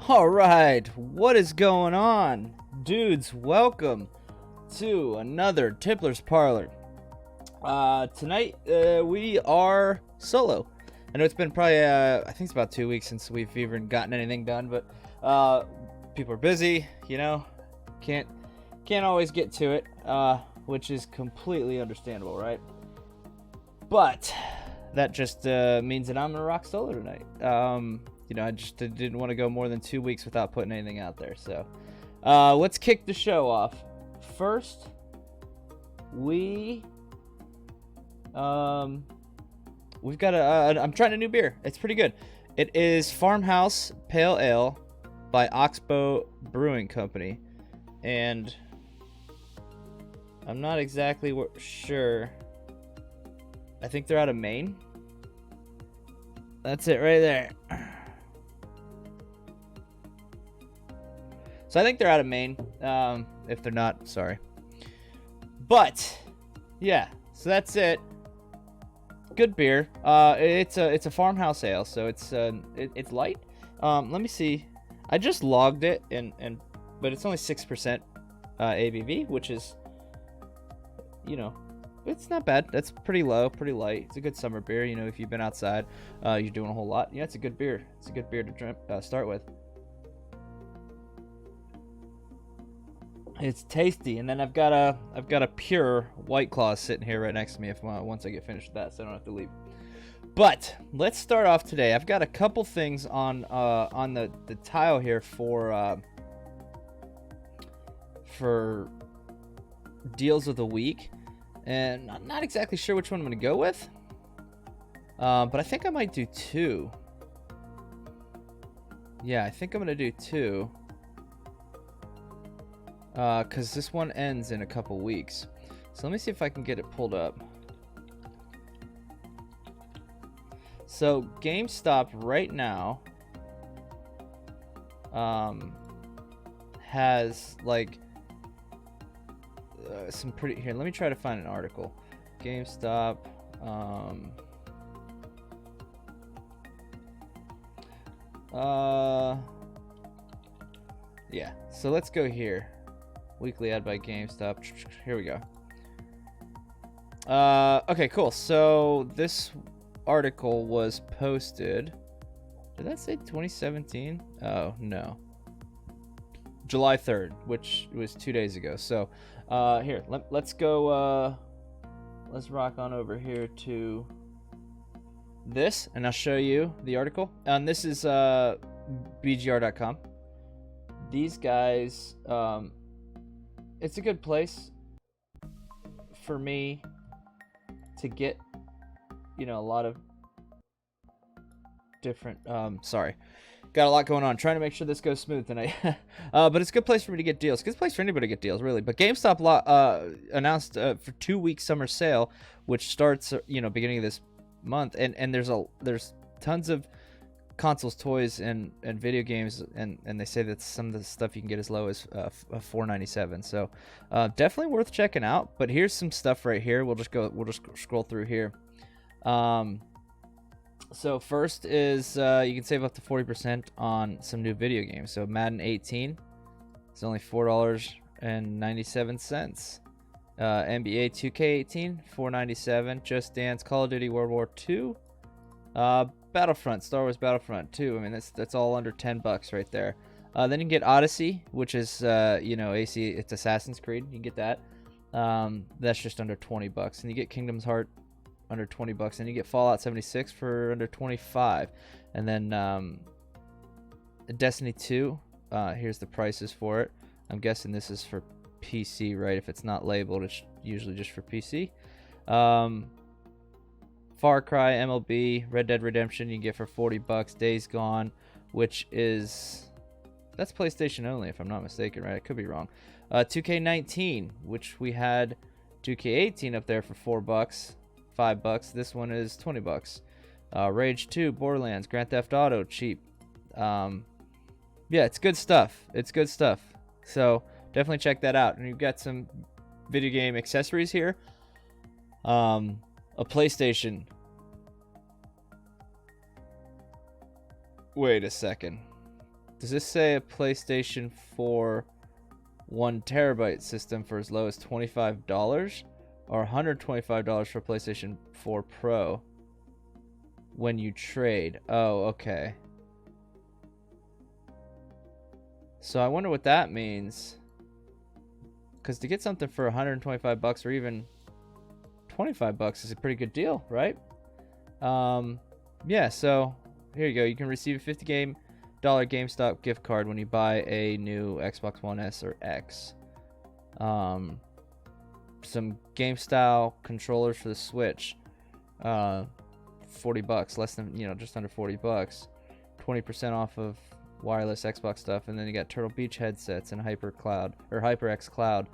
All right, what is going on? Dudes, welcome to another Tippler's Parlor. Tonight, we are solo. I know it's been probably, I think it's about 2 weeks since we've even gotten anything done, but people are busy, can't always get to it, which is completely understandable, right? But that just means that I'm gonna rock solo tonight. I just didn't want to go more than 2 weeks without putting anything out there. So let's kick the show off. First, we've got I'm trying a new beer. It's pretty good. It is Farmhouse Pale Ale by Oxbow Brewing Company, and I'm not exactly sure. I think they're out of Maine. That's it right there. So I think they're out of Maine. If they're not, sorry. But yeah, so that's it. Good beer. It's a farmhouse ale, so it's light. Let me see. I just logged it, but it's only 6% ABV, which is, it's not bad. That's pretty low, pretty light. It's a good summer beer. If you've been outside, you're doing a whole lot. Yeah, it's a good beer. It's a good beer to drink, start with. It's tasty, and then I've got a pure White Claw sitting here right next to me once I get finished with that, so I don't have to leave. But let's start off today. I've got a couple things on the tile here for deals of the week, and I'm not exactly sure which one I'm going to go with, but I think I might do two. Yeah, I think I'm going to do two. Because this one ends in a couple weeks. So let me see if I can get it pulled up. So GameStop right now has like some pretty... Here, let me try to find an article. GameStop... yeah, so let's go here. Weekly ad by GameStop. Here we go. Okay, cool. So this article was posted. Did that say 2017? Oh, no. July 3rd, which was 2 days ago. So here, let's go. Let's rock on over here to this, and I'll show you the article. And this is BGR.com. These guys... it's a good place for me to get, a lot of different, sorry. Got a lot going on. Trying to make sure this goes smooth tonight. But it's a good place for me to get deals. Good place for anybody to get deals, really. But GameStop announced for 2-week summer sale, which starts, beginning of this month. And there's tons of consoles, toys, and video games, and they say that some of the stuff you can get as low as $4.97. So definitely worth checking out. But here's some stuff right here. We'll just scroll through here. So first is you can save up to 40% on some new video games. So Madden 18 is only $4.97. NBA 2K18 $4.97. Just Dance, Call of Duty World War II. Battlefront, Star Wars Battlefront 2. I mean, that's all under $10 right there. Then you can get Odyssey, which is AC. It's Assassin's Creed. You can get that. That's just under $20, and you get Kingdom's Heart under $20, and you get Fallout 76 for under $25, and then Destiny 2. Here's the prices for it. I'm guessing this is for PC, right? If it's not labeled, it's usually just for PC. Far Cry, MLB, Red Dead Redemption, you can get for $40. Days Gone, which that's PlayStation only, if I'm not mistaken, right? I could be wrong. 2K19, which we had 2K18 up there for $4, $5. This one is $20. Rage 2, Borderlands, Grand Theft Auto, cheap. Yeah, it's good stuff. It's good stuff. So definitely check that out. And you've got some video game accessories here. A PlayStation. Wait a second. Does this say a PlayStation 4 1 terabyte system for as low as $25 or $125 for PlayStation 4 Pro when you trade? Oh, okay. So I wonder what that means. Because to get something for $125 or even $25 is a pretty good deal, right? Yeah, so here you go. You can receive a $50 GameStop gift card when you buy a new Xbox One S or X. Some game style controllers for the Switch. $40, less than, just under $40. 20% off of wireless Xbox stuff, and then you got Turtle Beach headsets and HyperX Cloud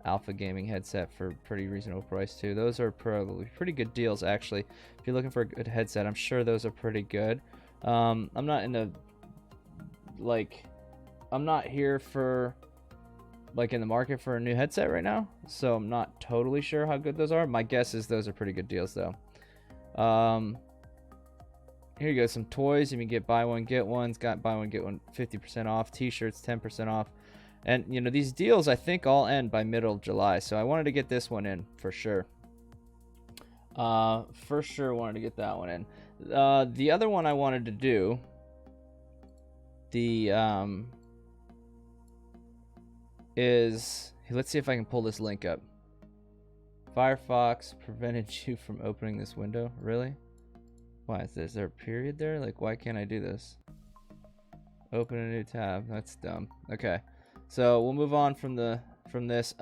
Alpha gaming headset for pretty reasonable price too. Those are probably pretty good deals actually. If you're looking for a good headset, I'm sure those are pretty good. I'm not here for in the market for a new headset right now, so I'm not totally sure how good those are. My guess is those are pretty good deals though. Here you go, some toys. You can get buy one get ones. Got buy one get one 50% off. T-shirts 10% off. And these deals I think all end by middle of July, so I wanted to get this one in for sure. For sure wanted to get that one in. The other one I wanted to do, is, let's see if I can pull this link up. Firefox prevented you from opening this window. Really? Why is there a period there? Why can't I do this? Open a new tab. That's dumb. Okay, so we'll move on from this.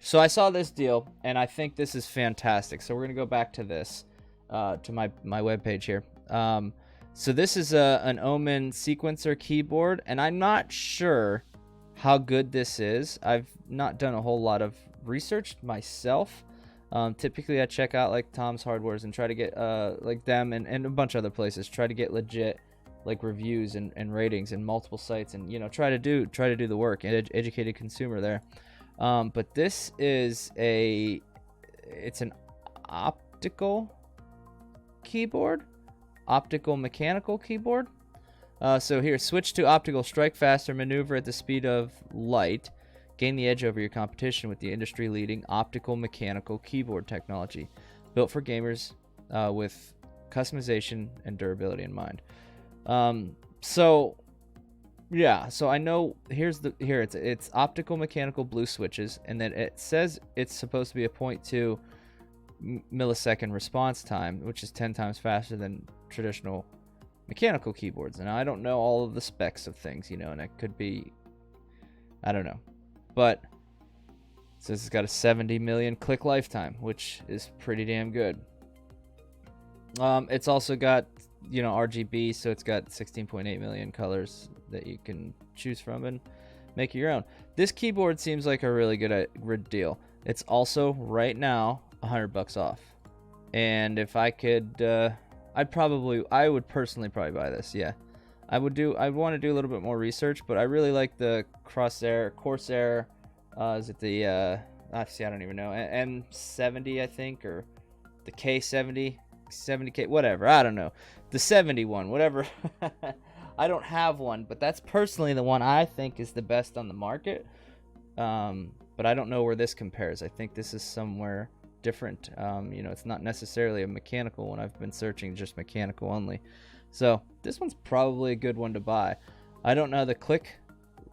So I saw this deal and I think this is fantastic. So we're gonna go back to this, to my webpage here. So this is an Omen sequencer keyboard, and I'm not sure how good this is. I've not done a whole lot of research myself. Typically I check out Tom's Hardwares and try to get them and a bunch of other places, try to get legit reviews and ratings in multiple sites, and try to do the work, and educated consumer there. But this is it's an optical mechanical keyboard. So here, switch to optical, strike faster, maneuver at the speed of light, gain the edge over your competition with the industry-leading optical mechanical keyboard technology, built for gamers with customization and durability in mind. So I know it's optical mechanical blue switches, and then it says it's supposed to be a 0.2 millisecond response time, which is 10 times faster than traditional mechanical keyboards. And I don't know all of the specs of things, and it could be, I don't know. But it says it's got a 70 million click lifetime, which is pretty damn good. It's also got, RGB, so it's got 16.8 million colors that you can choose from and make your own. This keyboard seems like a really good deal. It's also right now $100 off. And if I could, I would personally probably buy this. Yeah. I want to do a little bit more research, but I really like the Corsair. Is it the I don't even know, M70 I think, or the K70, 70K, whatever. I don't know, the 71, whatever. I don't have one, but that's personally the one I think is the best on the market. But I don't know where this compares. I think this is somewhere different. It's not necessarily a mechanical one. I've been searching just mechanical only. So this one's probably a good one to buy. I don't know the click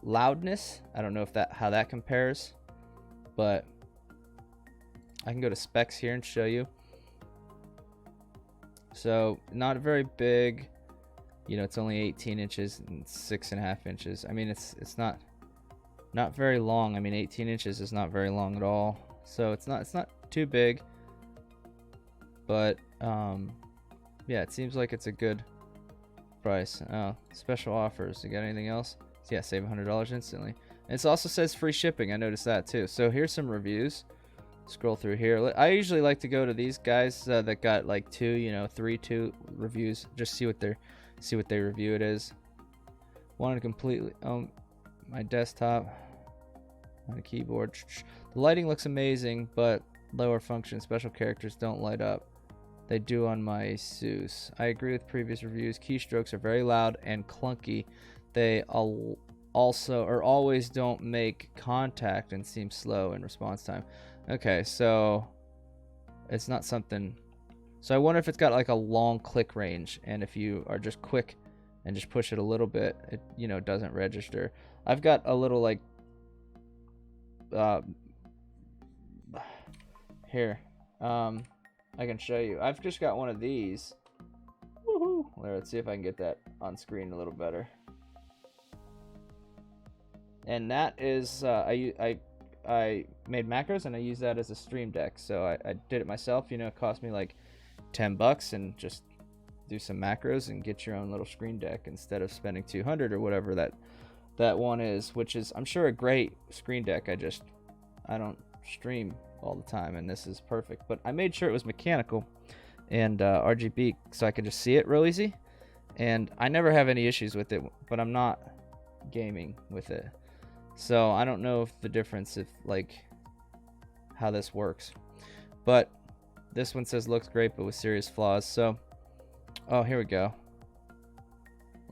loudness. I don't know how that compares, but I can go to specs here and show you. So not very big. It's only 18 inches and 6.5 inches. I mean, it's not very long. I mean, 18 inches is not very long at all. So it's not too big. But yeah, it seems like it's a good price. Special offers. You got anything else? So yeah, save $100 instantly. And it also says free shipping. I noticed that too. So here's some reviews. Scroll through here. I usually like to go to these guys that got 2 reviews. Just see what they review it is. Wanted to completely my desktop, my keyboard. The lighting looks amazing, but lower function special characters don't light up. They do on my Asus. I agree with previous reviews. Keystrokes are very loud and clunky. They also or always don't make contact and seem slow in response time. Okay, so it's not something. So I wonder if it's got like a long click range, and if you are just quick and just push it a little bit, it doesn't register. I've got a little like here. I can show you. I've just got one of these. Woohoo! Let's see if I can get that on screen a little better. And that is I made macros and I use that as a stream deck. So I did it myself. It cost me like $10 and just do some macros and get your own little screen deck instead of spending $200 or whatever that one is, which is I'm sure a great screen deck. I don't stream all the time, and this is perfect. But I made sure it was mechanical and RGB so I could just see it real easy, and I never have any issues with it, but I'm not gaming with it, so I don't know if the difference, if like how this works. But this one says looks great but with serious flaws. So here we go.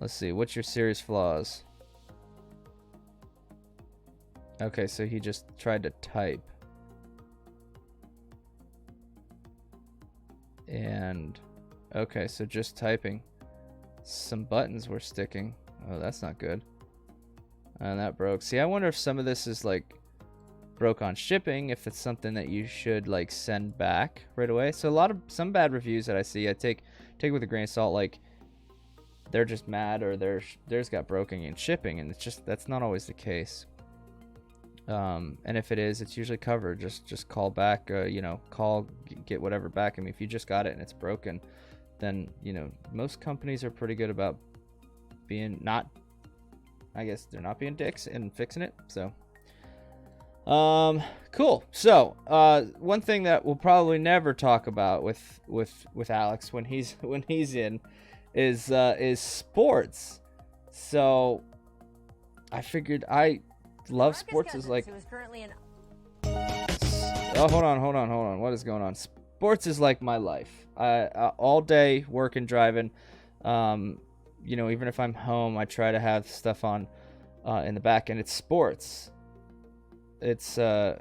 Let's see, what's your serious flaws? Okay, so he just tried to type. And okay, so just typing. Some buttons were sticking. Oh, that's not good. And that broke. See, I wonder if some of this is like broke on shipping, if it's something that you should like send back right away. So some bad reviews that I see, I take with a grain of salt, like they're just mad or theirs got broken in shipping, and that's not always the case. And if it is, it's usually covered. Just call back, get whatever back. I mean, if you just got it and it's broken, then, most companies are pretty good about being I guess they're not being dicks and fixing it. So, cool. So, one thing that we'll probably never talk about with Alex when he's in is sports. So I figured I love sports is like hold on, what is going on? Sports is like my life. I all day working, driving, even if I'm home, I try to have stuff on in the back, and it's sports. It's oh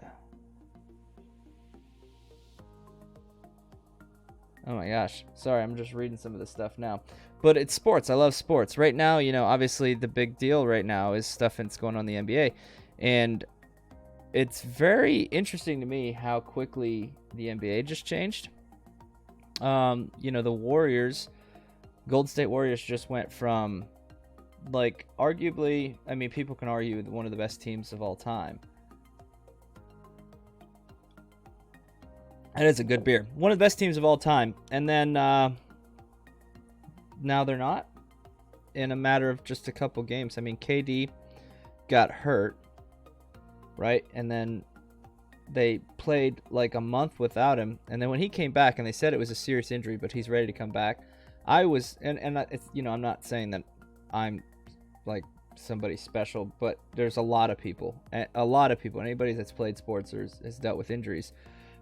my gosh, sorry, I'm just reading some of this stuff now. But it's sports. I love sports. Right now, obviously the big deal right now is stuff that's going on in the NBA. And it's very interesting to me how quickly the NBA just changed. The Warriors, Golden State Warriors just went from, like, arguably, I mean, people can argue one of the best teams of all time. And it's a good beer. One of the best teams of all time. And then now they're not, in a matter of just a couple games. I mean, KD got hurt, right? And then they played like a month without him. And then when he came back, and they said it was a serious injury, but he's ready to come back. It's, I'm not saying that I'm like somebody special, but there's a lot of people, anybody that's played sports or has dealt with injuries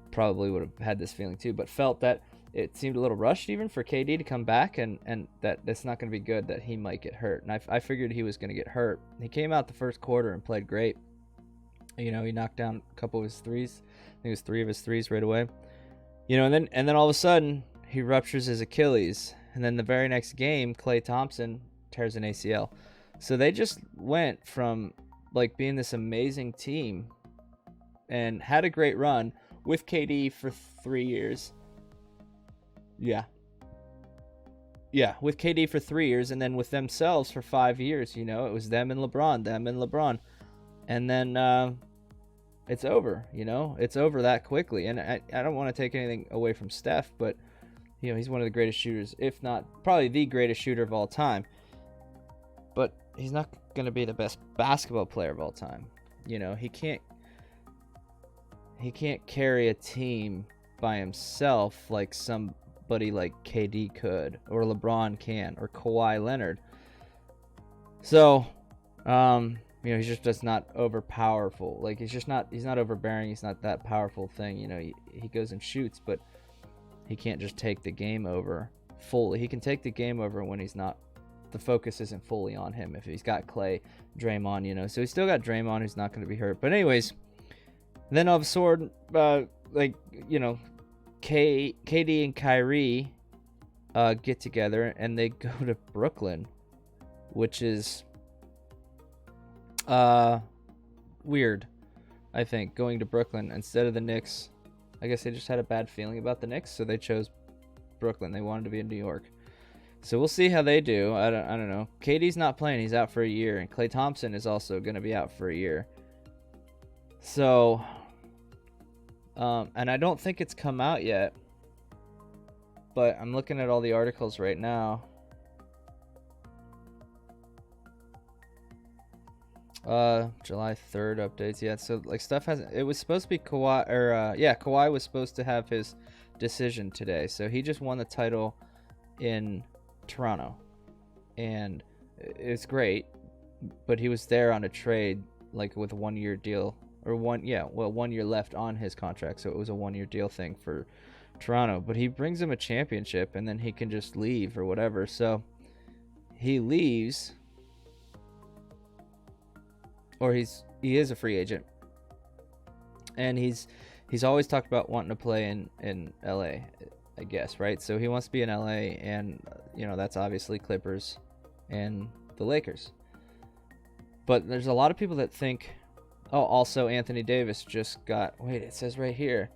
probably would have had this feeling too, but felt that it seemed a little rushed even for KD to come back, and that it's not going to be good, that he might get hurt. And I figured he was going to get hurt. He came out the first quarter and played great. He knocked down a couple of his threes. I think it was 3 of his threes right away. And then all of a sudden he ruptures his Achilles, and then the very next game Klay Thompson tears an ACL. So they just went from like being this amazing team and had a great run with KD for 3 years. Yeah, with KD for 3 years, and then with themselves for 5 years. It was them and LeBron. And then it's over, it's over that quickly. And I don't want to take anything away from Steph, but he's one of the greatest shooters, if not probably the greatest shooter of all time. But he's not going to be the best basketball player of all time. He can't carry a team by himself like somebody like KD could, or LeBron can, or Kawhi Leonard. So, he's just not overpowerful. Like, he's not overbearing. He's not that powerful thing. He goes and shoots, but he can't just take the game over fully. He can take the game over when he's not the focus isn't fully on him if he's got Clay, Draymond, you know. So he's still got Draymond, who's not going to be hurt. But anyways, then of sort, like, you know, KD and Kyrie get together and they go to Brooklyn, which is weird, I think, going to Brooklyn instead of the Knicks. I guess they just had a bad feeling about the Knicks, so they chose Brooklyn. They wanted to be in New York. So we'll see how they do. I don't know. KD's not playing. He's out for a year. And Klay Thompson is also going to be out for a year. So, and I don't think it's come out yet. But I'm looking at all the articles right now. July 3rd updates. Yeah, so like stuff hasn't. It was supposed to be Kawhi, or Kawhi was supposed to have his decision today. So he just won the title in Toronto, and it's great, but he was there on a trade, like with a 1 year deal, or 1 year left on his contract, so it was a 1 year deal thing for Toronto. But he brings him a championship, and then he can just leave or whatever. So he leaves, or he is a free agent, and he's always talked about wanting to play in LA, I guess, right? So he wants to be in LA, and you know, that's obviously Clippers and the Lakers. But there's a lot of people that think, oh, also Anthony Davis just got, wait, it says right here,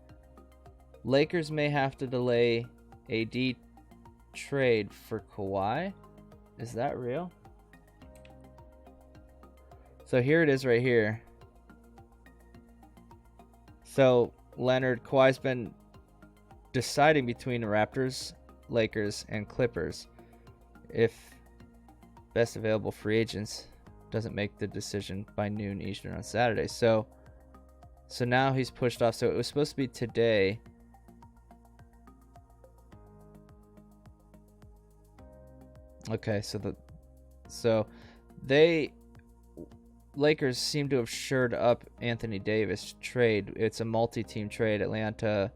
Lakers may have to delay AD trade for Kawhi. Is that real? So here it is right here. So Leonard, Kawhi's been deciding between the Raptors, Lakers, and Clippers if best available free agents doesn't make the decision by noon Eastern on Saturday. So now he's pushed off. So it was supposed to be today. Okay, so Lakers seem to have shored up Anthony Davis trade. It's a multi-team trade. Atlanta,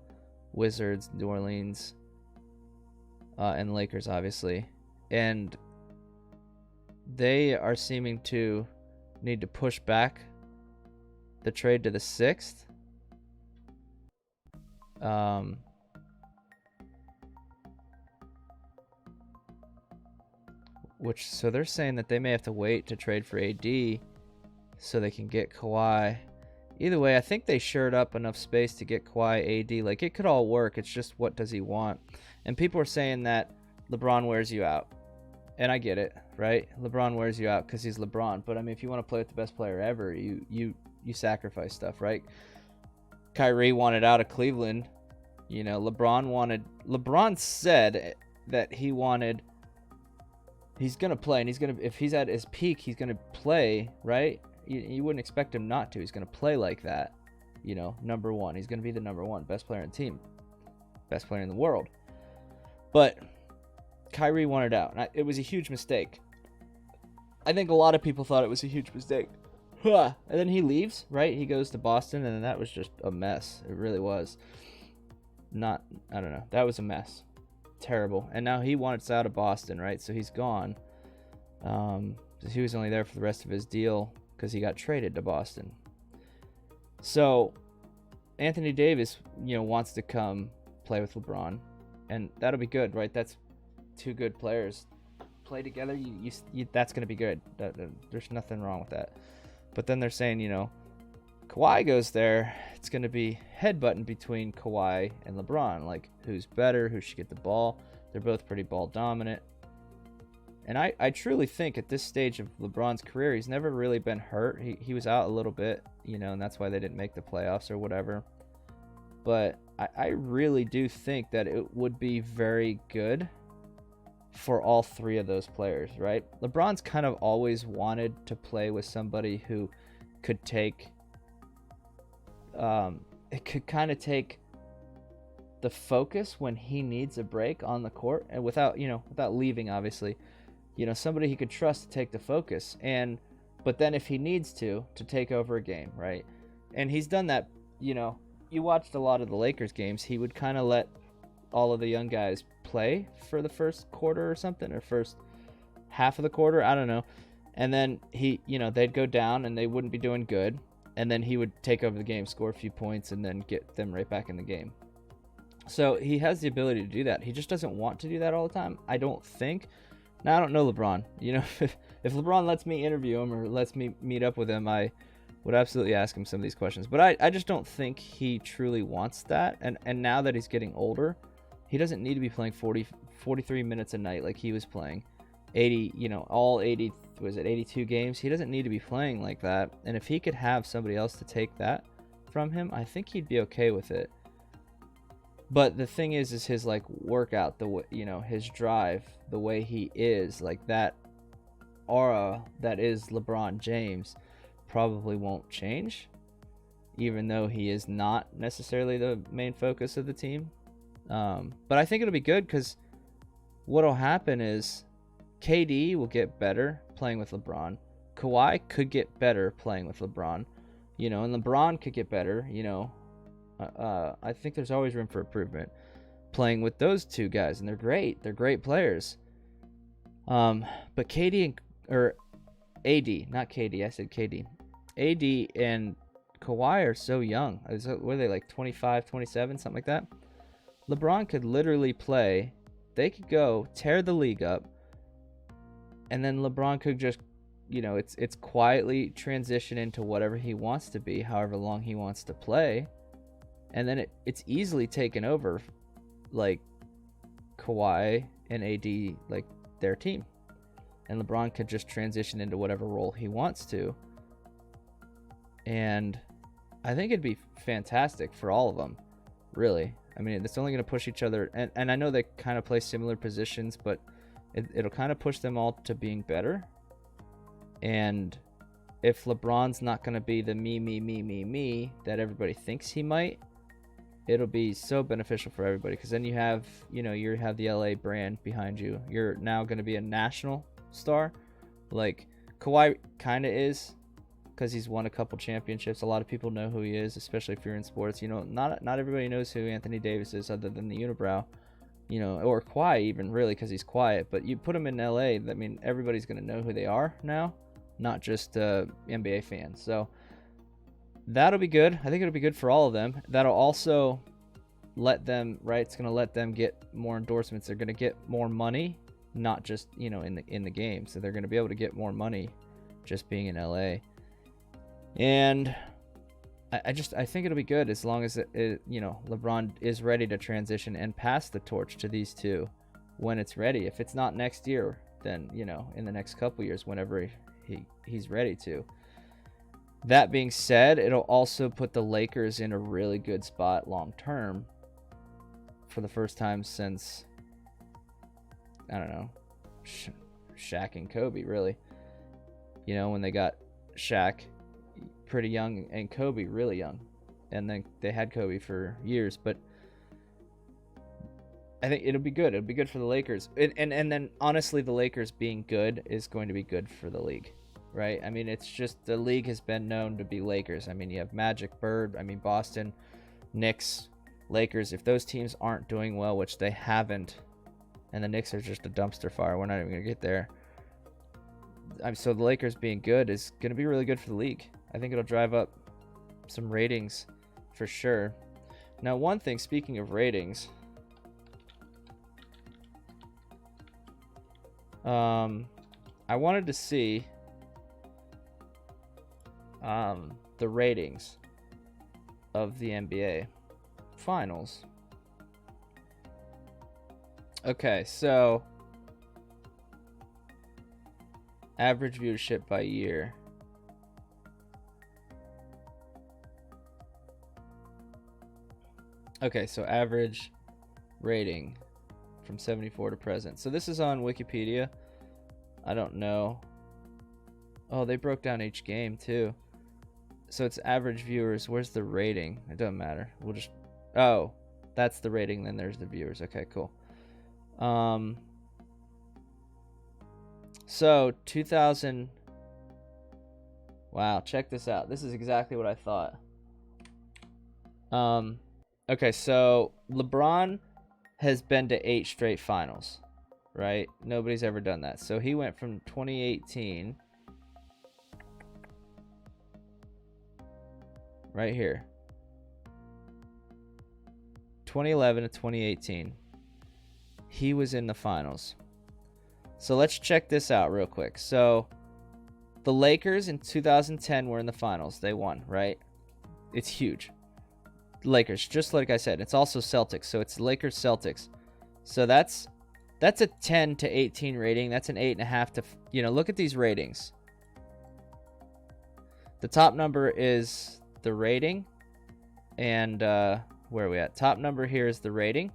Wizards, New Orleans, and Lakers, obviously. And they are seeming to need to push back the trade to the 6th. So they're saying that they may have to wait to trade for AD so they can get Kawhi. Either way, I think they shored up enough space to get Kawhi, AD. Like, it could all work. It's just, what does he want? And people are saying that LeBron wears you out. And I get it, right? LeBron wears you out because he's LeBron. But, I mean, if you want to play with the best player ever, you sacrifice stuff, right? Kyrie wanted out of Cleveland. You know, LeBron said that he's going to play. And if he's at his peak, he's going to play, right? You wouldn't expect him not to. He's going to play like that. You know, number one. He's going to be the number one. Best player in the team. Best player in the world. But Kyrie wanted out. And it was a huge mistake. I think a lot of people thought it was a huge mistake. And then he leaves, right? He goes to Boston, and that was just a mess. It really was. I don't know. That was a mess. Terrible. And now he wants out of Boston, right? So he's gone. He was only there for the rest of his deal because he got traded to Boston. So Anthony Davis, wants to come play with LeBron, and that'll be good, right? That's two good players play together. That's going to be good. There's nothing wrong with that. But then they're saying, Kawhi goes there, it's going to be headbutting between Kawhi and LeBron, like who's better, who should get the ball. They're both pretty ball dominant. And I truly think at this stage of LeBron's career, he's never really been hurt. He was out a little bit, and that's why they didn't make the playoffs or whatever. But I really do think that it would be very good for all three of those players, right? LeBron's kind of always wanted to play with somebody who could take... it could kind of take the focus when he needs a break on the court, and without leaving, obviously. Somebody he could trust to take the focus, but then if he needs to take over a game, right? And he's done that. You watched a lot of the Lakers games. He would kind of let all of the young guys play for the first quarter or something, or first half of the quarter, I don't know. And then they'd go down and they wouldn't be doing good. And then he would take over the game, score a few points, and then get them right back in the game. So he has the ability to do that. He just doesn't want to do that all the time, I don't think. Now, I don't know LeBron. If LeBron lets me interview him or lets me meet up with him, I would absolutely ask him some of these questions. But I just don't think he truly wants that. And now that he's getting older, he doesn't need to be playing 43 minutes a night like he was playing. 82 games. He doesn't need to be playing like that. And if he could have somebody else to take that from him, I think he'd be okay with it. But the thing is his workout, his drive, the way he is, that aura that is LeBron James probably won't change, even though he is not necessarily the main focus of the team. But I think it'll be good, because what'll happen is KD will get better playing with LeBron. Kawhi could get better playing with LeBron, and LeBron could get better, I think there's always room for improvement playing with those two guys, and they're great. They're great players. But KD or AD, not KD, I said KD. AD and Kawhi are so young. What are they, 25, 27, something like that? LeBron could literally play. They could go tear the league up, and then LeBron could just, it's quietly transition into whatever he wants to be, however long he wants to play. And then it's easily taken over, Kawhi and AD, their team. And LeBron could just transition into whatever role he wants to. And I think it'd be fantastic for all of them, really. I mean, it's only going to push each other. And I know they kind of play similar positions, but it'll kind of push them all to being better. And if LeBron's not going to be the me that everybody thinks he might, it'll be so beneficial for everybody, because then you have the LA brand behind you. You're now going to be a national star, like Kawhi kind of is, because he's won a couple championships. A lot of people know who he is, especially if you're in sports. Not everybody knows who Anthony Davis is other than the unibrow, or Kawhi even, really, because he's quiet. But you put him in LA, I mean, everybody's going to know who they are now, not just NBA fans. So that'll be good. I think it'll be good for all of them. That'll also let them, it's going to let them get more endorsements. They're going to get more money, not just, in the game. So they're going to be able to get more money just being in LA. And I think it'll be good as long as LeBron is ready to transition and pass the torch to these two when it's ready. If it's not next year, then, in the next couple years, whenever he's ready to. That being said, it'll also put the Lakers in a really good spot long term for the first time since, I don't know, Shaq and Kobe, really. When they got Shaq pretty young and Kobe really young. And then they had Kobe for years. But I think it'll be good. It'll be good for the Lakers. And then, honestly, the Lakers being good is going to be good for the league. Right? I mean, it's just the league has been known to be Lakers. I mean, you have Magic, Bird, Boston, Knicks, Lakers. If those teams aren't doing well, which they haven't, and the Knicks are just a dumpster fire, we're not even going to get there. So the Lakers being good is going to be really good for the league. I think it'll drive up some ratings for sure. Now, one thing, speaking of ratings, I wanted to see the ratings of the NBA Finals. Okay, so average viewership by year. Okay, so average rating from 74 to present. So this is on Wikipedia. I don't know. Oh, they broke down each game too. So it's average viewers. Where's the rating? It doesn't matter. We'll just... Oh, that's the rating. Then there's the viewers. Okay, cool. So 2000... Wow, check this out. This is exactly what I thought. Okay, so LeBron has been to 8 straight finals. right? Nobody's ever done that. So he went from 2018 right here, 2011 to 2018. He was in the finals. So let's check this out real quick. So the Lakers in 2010 were in the finals. They won, right? It's huge. Lakers, just like I said, it's also Celtics. So it's Lakers Celtics. So that's a 10 to 18 rating. That's an 8.5 to, look at these ratings. The top number is the rating. And where are we at? Top number here is the rating.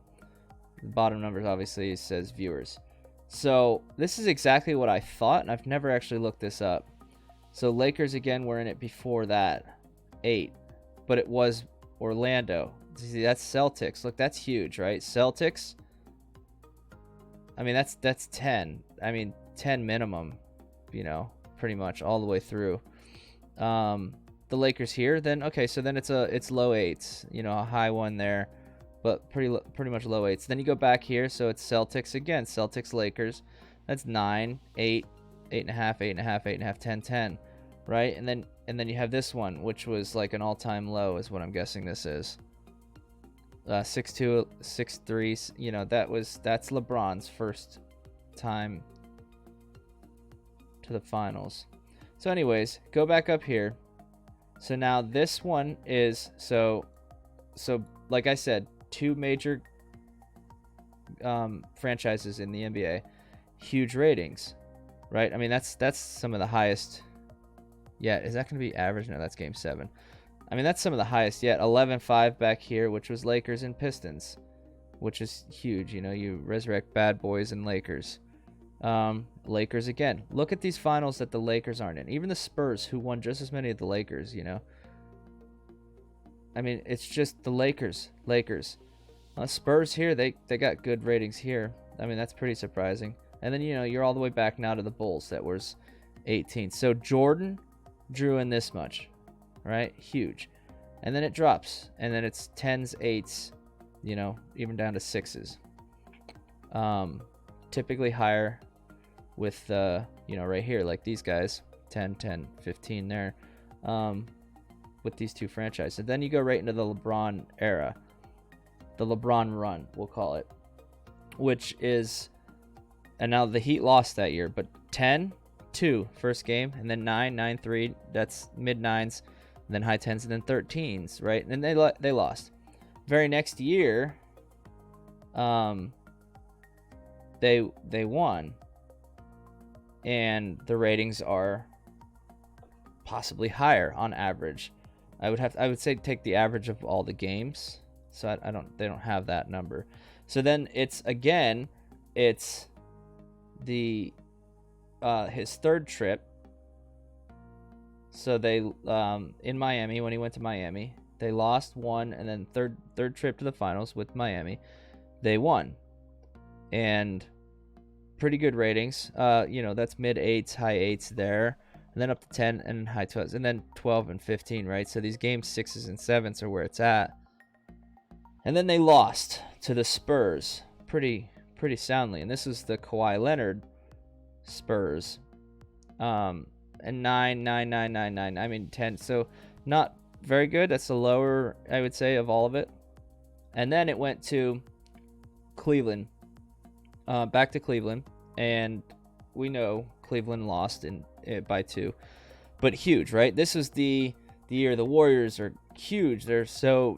The bottom number obviously says viewers. So this is exactly what I thought, and I've never actually looked this up. So Lakers, again, were in it before that. 8. But it was Orlando. See, that's Celtics. Look, that's huge, right? Celtics. I mean, that's 10. I mean, 10 minimum, pretty much all the way through. The Lakers here, then, okay, so then it's low 8s, a high one there, but pretty much low 8s. Then you go back here, so it's Celtics again, Celtics Lakers. That's 9, 8, 8.5, 8.5, 8.5, 10, 10, right? And then you have this one, which was like an all-time low, is what I'm guessing this is. 6-2, 6-3. That's LeBron's first time to the finals. So, anyways, go back up here. So now this one is so like I said, 2 major franchises in the NBA, huge ratings, right? I mean, that's some of the highest. Yeah, is that going to be average? No, that's game 7. I mean, that's some of the highest yet. 11-5 back here, which was Lakers and Pistons, which is huge. You resurrect bad boys and Lakers. Lakers again. Look at these finals that the Lakers aren't in. Even the Spurs, who won just as many as the Lakers, I mean, it's just the Lakers. Spurs here, they got good ratings here. I mean, that's pretty surprising. And then, you're all the way back now to the Bulls. That was 18. So Jordan drew in this much, right? Huge. And then it drops. And then it's 10s, 8s, even down to 6s. Typically higher with, right here, like these guys, 10, 10, 15 there, with these 2 franchises. And then you go right into the LeBron era, the LeBron run, we'll call it, which is, and now the Heat lost that year, but 10-2 first game, and then 9-9-3, that's mid-9s, and then high 10s, and then 13s, right? And they lost. Very next year, they won, and the ratings are possibly higher on average. I would say take the average of all the games. So they don't have that number. So then it's the his third trip. So they in Miami, when he went to Miami, they lost, won, and then third trip to the finals with Miami, they won. And pretty good ratings. That's mid 8s, high 8s there. And then up to 10 and high 12s. And then 12 and 15, right? So these games 6s and 7s are where it's at. And then they lost to the Spurs pretty soundly. And this is the Kawhi Leonard Spurs. And 9, 9, 9, 9, 9. I mean, 10. So not very good. That's the lower, I would say, of all of it. And then it went to Cleveland. Back to Cleveland, and we know Cleveland lost by 2, but huge, right? This is the year the Warriors are huge. They're so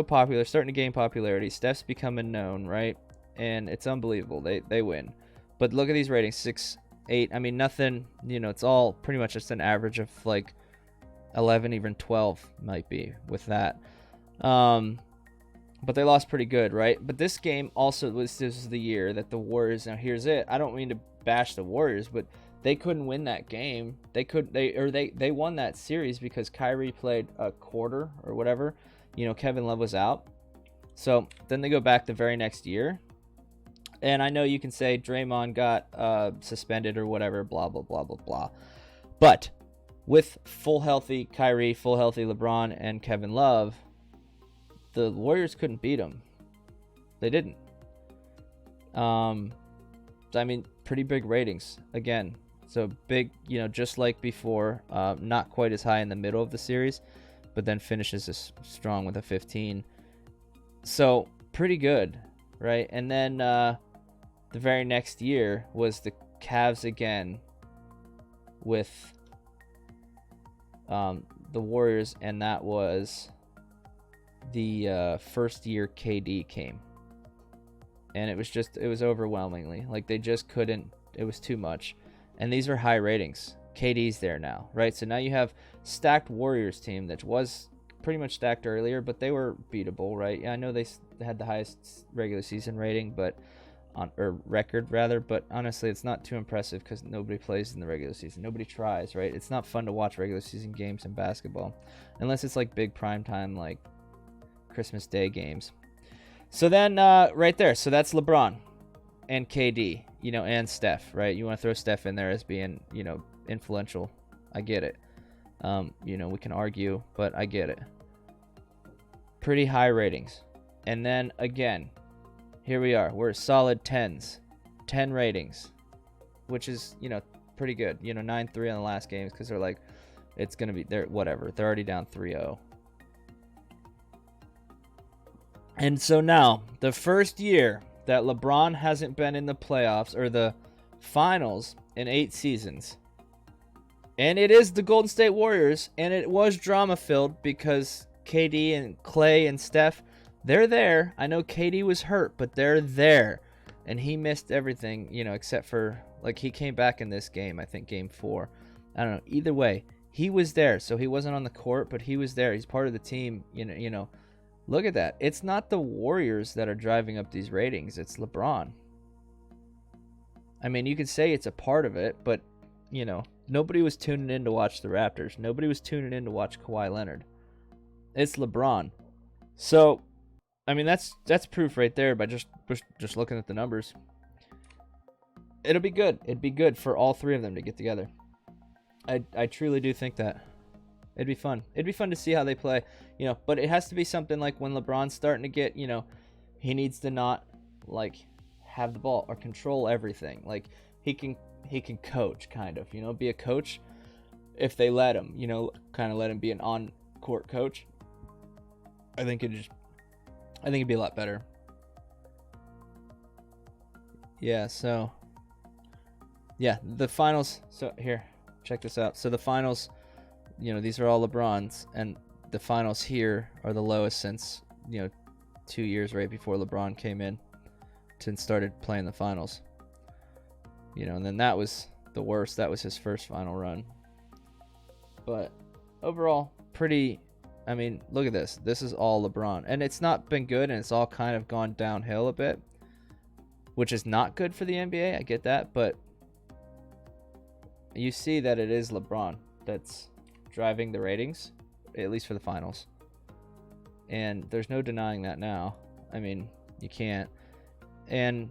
popular, starting to gain popularity. Steph's becoming known, right? And it's unbelievable. They win, but look at these ratings: 6, 8. I mean, nothing. It's all pretty much just an average of like 11, even 12 might be with that. But they lost pretty good, right? But this game also this is the year that the Warriors, now here's it. I don't mean to bash the Warriors, but they couldn't win that game. They won that series because Kyrie played a quarter or whatever. Kevin Love was out. So then they go back the very next year. And I know you can say Draymond got suspended or whatever, blah, blah, blah, blah, blah. But with full healthy Kyrie, full healthy LeBron, and Kevin Love, the Warriors couldn't beat them. They didn't. I mean, pretty big ratings again. So big, just like before, not quite as high in the middle of the series, but then finishes this strong with a 15. So pretty good, right? And then the very next year was the Cavs again with the Warriors, and that was the first year KD came. And it was overwhelmingly, like they just couldn't, it was too much. And these are high ratings. KD's there now, right? So now you have stacked Warriors team that was pretty much stacked earlier, but they were beatable, right? Yeah, I know they had the highest regular season rating, or record rather, but honestly, it's not too impressive because nobody plays in the regular season. Nobody tries, right? It's not fun to watch regular season games in basketball, unless it's like big prime time, like Christmas Day games. So then, right there, so that's LeBron and KD, and Steph, right? You want to throw Steph in there as being, influential. I get it. We can argue, but I get it. Pretty high ratings. And then again, here we are. We're solid 10s. 10 ratings, which is, pretty good. 9-3 on the last games because they're like, it's going to be, whatever. They're already down 3-0. And so now, the first year that LeBron hasn't been in the playoffs or the finals in 8 seasons. And it is the Golden State Warriors, and it was drama-filled because KD and Clay and Steph, they're there. I know KD was hurt, but they're there. And he missed everything, except for, like, he came back in this game, I think game 4. I don't know. Either way, he was there. So he wasn't on the court, but he was there. He's part of the team, Look at that. It's not the Warriors that are driving up these ratings. It's LeBron. I mean, you could say it's a part of it, but, nobody was tuning in to watch the Raptors. Nobody was tuning in to watch Kawhi Leonard. It's LeBron. So, I mean, that's proof right there by just looking at the numbers. It'll be good. It'd be good for all 3 of them to get together. I truly do think that. It'd be fun. It'd be fun to see how they play, but it has to be something like when LeBron's starting to get, he needs to not, like, have the ball or control everything. Like, he can coach, kind of, be a coach if they let him, kind of let him be an on-court coach. I think it'd be a lot better. Yeah, so, yeah, the finals, so here, check this out. So the finals, these are all LeBron's, and the finals here are the lowest since, 2 years right before LeBron came in and started playing the finals. And then that was the worst. That was his first final run. But overall, pretty, I mean, look at this. This is all LeBron. And it's not been good, and it's all kind of gone downhill a bit, which is not good for the NBA. I get that, but you see that it is LeBron that's driving the ratings, at least for the finals. And there's no denying that now. I mean, you can't. And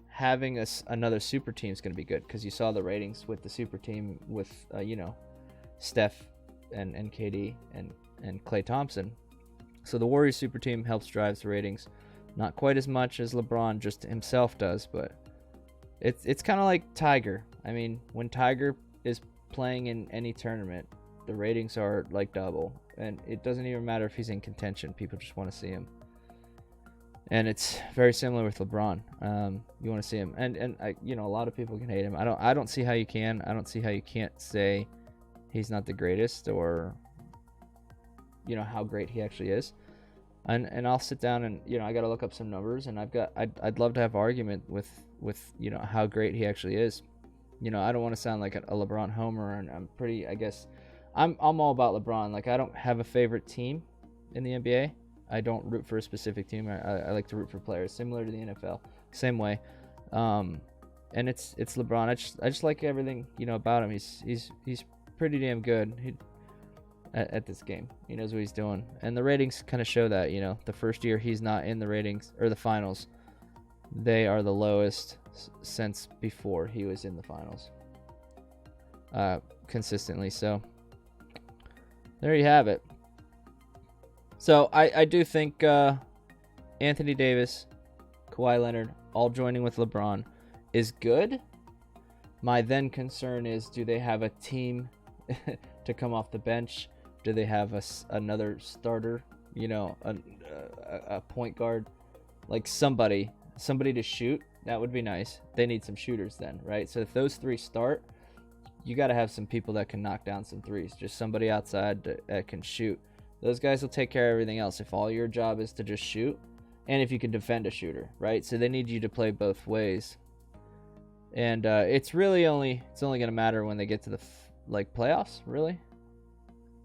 having another super team is going to be good because you saw the ratings with the super team with, Steph and KD and Klay Thompson. So the Warriors super team helps drive the ratings. Not quite as much as LeBron just himself does, but it's kind of like Tiger. I mean, when Tiger is playing in any tournament, the ratings are like double, and it doesn't even matter if he's in contention. People just want to see him. And it's very similar with LeBron. You want to see him, and I, a lot of people can hate him. I don't see how you can. I don't see how you can't say he's not the greatest, or how great he actually is. And I'll sit down and I got to look up some numbers, and I'd love to have an argument with how great he actually is. I don't want to sound like a LeBron homer, and I'm pretty, I guess, I'm all about LeBron. Like, I don't have a favorite team in the NBA. I don't root for a specific team. I like to root for players, similar to the NFL, same way. And it's LeBron. I just like everything about him. He's pretty damn good at this game. He knows what he's doing, and the ratings kind of show that. The first year he's not in the ratings or the finals, they are the lowest since before he was in the finals consistently. So there you have it. So I do think Anthony Davis, Kawhi Leonard, all joining with LeBron is good. My then concern is, do they have a team to come off the bench? Do they have another starter, you know, a point guard, like somebody to shoot? That would be nice. They need some shooters then, right? So if those three start, you got to have some people that can knock down some threes. Just somebody outside that can shoot. Those guys will take care of everything else if all your job is to just shoot, and if you can defend a shooter, right? So they need you to play both ways. And it's only going to matter when they get to the playoffs, really.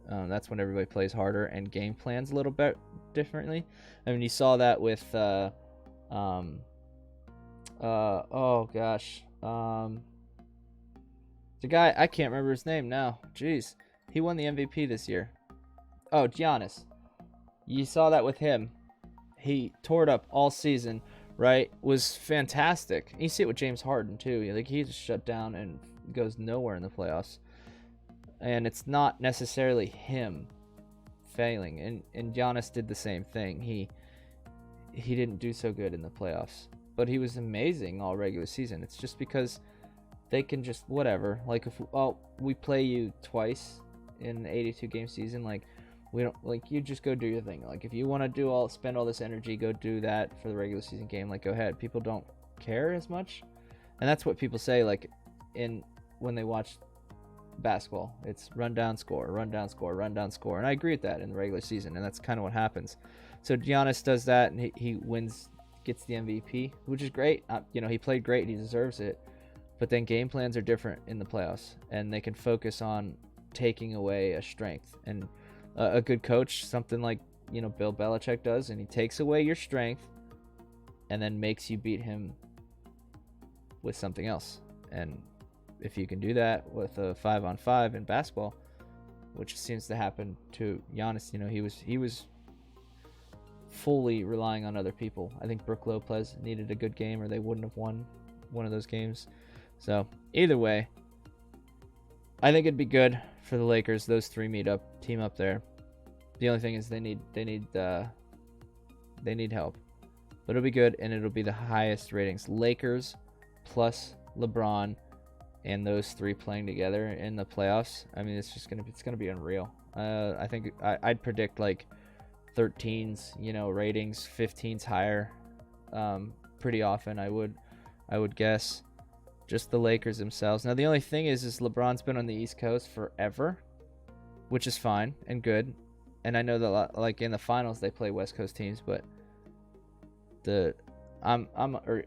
That's when everybody plays harder and game plans a little bit differently. I mean, you saw that with the guy, I can't remember his name now. Jeez, he won the MVP this year. Oh, Giannis. You saw that with him. He tore it up all season, right? Was fantastic. You see it with James Harden too. Like, he just shut down and goes nowhere in the playoffs. And it's not necessarily him failing. And Giannis did the same thing. He didn't do so good in the playoffs, but he was amazing all regular season. It's just because they can just whatever. Like, if we play you twice in an 82 game season, like, we don't, like, you just go do your thing. Like, if you want to spend all this energy, go do that for the regular season game. Like, go ahead. People don't care as much, and that's what people say. Like, when they watch basketball, it's run down, score, run down, score, run down, score, and I agree with that in the regular season, and that's kind of what happens. So Giannis does that, and he wins, gets the MVP, which is great. You know, he played great, and he deserves it. But then game plans are different in the playoffs, and they can focus on taking away a strength. And a good coach, something like, you know, Bill Belichick does, and he takes away your strength and then makes you beat him with something else. And if you can do that with a 5-on-5 in basketball, which seems to happen to Giannis, you know, he was fully relying on other people. I think Brook Lopez needed a good game, or they wouldn't have won one of those games. So either way, I think it'd be good for the Lakers. Those three team up there. The only thing is they need help, but it'll be good, and it'll be the highest ratings. Lakers plus LeBron and those three playing together in the playoffs. I mean, it's gonna be unreal. I think I'd predict like 13s, you know, ratings, 15s higher, pretty often. I would guess. Just the Lakers themselves. Now, the only thing is LeBron's been on the East Coast forever, which is fine and good. And I know that, like, in the finals they play West Coast teams, but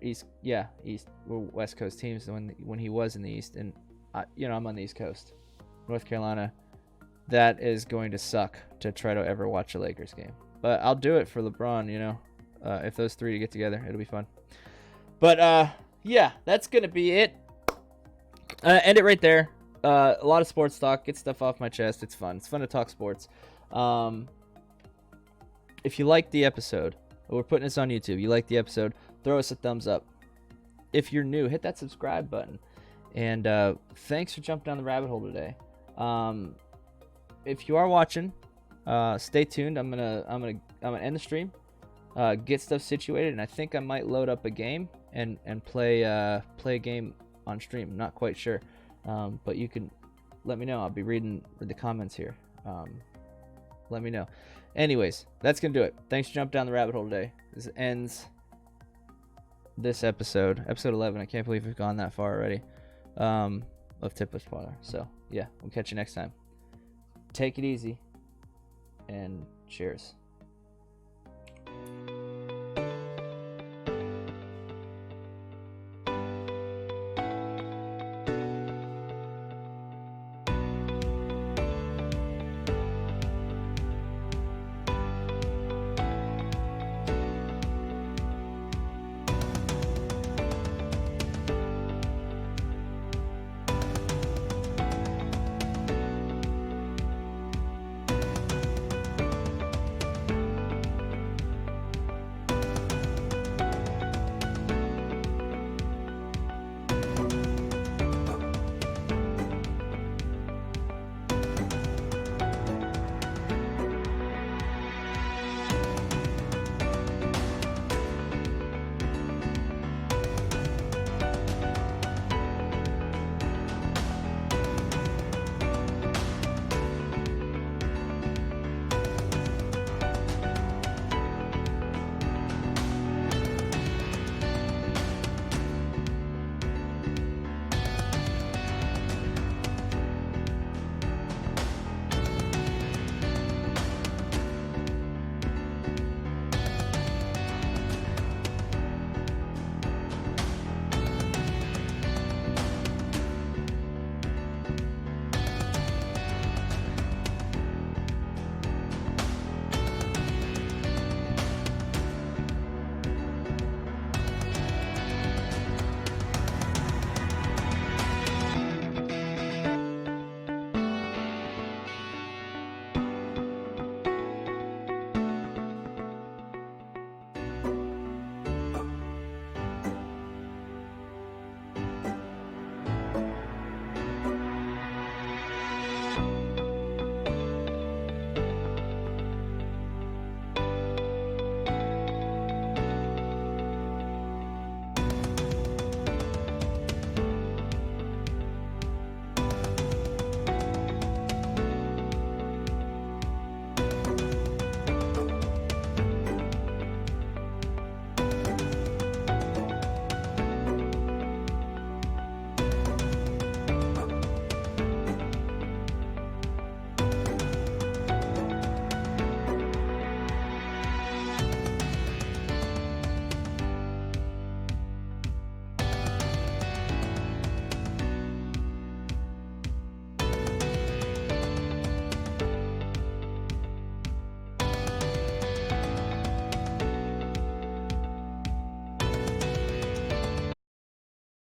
East or West Coast teams when he was in the East, and I'm on the East Coast, North Carolina. That is going to suck to try to ever watch a Lakers game, but I'll do it for LeBron. You know, if those three get together, it'll be fun. But yeah, that's gonna be it. End it right there. A lot of sports talk. Get stuff off my chest. It's fun. It's fun to talk sports. If you like the episode, we're putting this on YouTube. You like the episode, throw us a thumbs up. If you're new, hit that subscribe button. And thanks for jumping down the rabbit hole today. If you are watching, stay tuned. I'm gonna end the stream, get stuff situated, and I think I might load up a game and play a game on stream. Not quite sure, but you can let me know. I'll be reading the comments here. Let me know. Anyways, that's gonna do it. Thanks for jumping down the rabbit hole today. This ends this episode 11. I can't believe we've gone that far already, of Tippler's Parlor. So yeah, we'll catch you next time. Take it easy, and cheers.